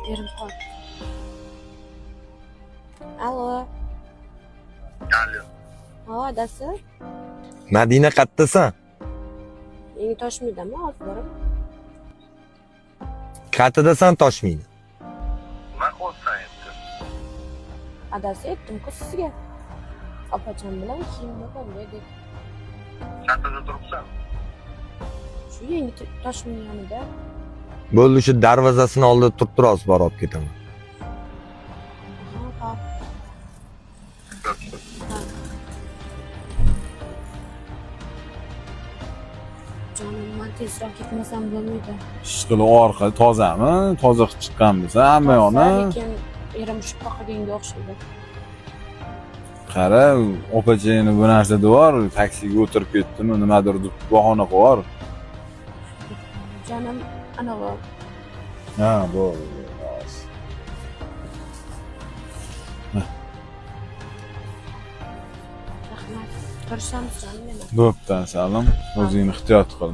Yerim qol. Alo. Alo. Ha, adasi? Madina qayerdasan? Yangi Toshmaydami? Hozir boraman. Qayerdasan Toshmaydi? Nima qilsan endi? Adasi aytdim-ku sizga. Opacham bilan kiyimni oldik. Qayerda turibsan? Shu yangi Toshmay yonida. Bo'ldi, shu darvozasini oldida turib turasiz, borib ketaman. Ha. Jonim, men tezroq ketmasam bo'lmaydi. Ishqili orqa tozami? Toza qilib chiqqanmiz, hamma yoqni. Lekin erim shubha qilganga o'xshaydi. Qara, opachangni bu narsa bor, taksiga o'tirib ketdimi, nimadir deb bahona qilib. Jonim, ana bu. Ha, bo'l. Rahmat. Ko'rishamiz jonim meni. Bo'pti, salom. O'zingni ehtiyot qil.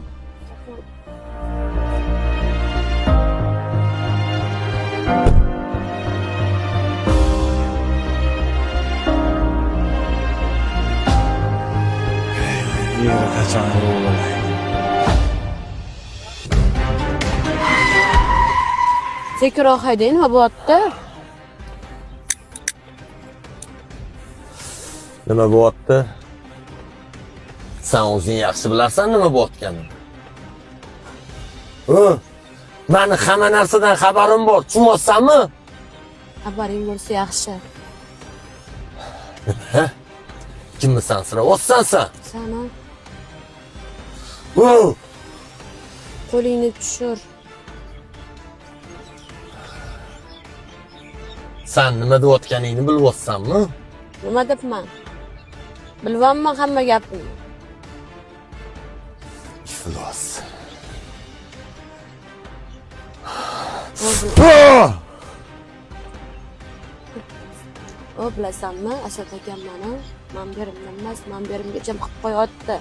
Yeri qachon bo'ladi? Sekiroq haydang, nima bo'lyapti? Nima bo'lyapti? Sen o'zing yaxshi bilarsan nima bo'layotganini. Meni hamma narsadan xabarim bor, tushunmayapsanmi? Xabaring bo'lsa yaxshi. Kimmisan sira? O'tsansan. Sana Voy, qo'lingni tushir. sen nima deyotganingni bilyapsanmi? Nima debman? Bilvanman hamma gapni. Iflos. O bilasanmi, Asad akam meni men berimdan emas, men berimga jam qilib qo'yapti.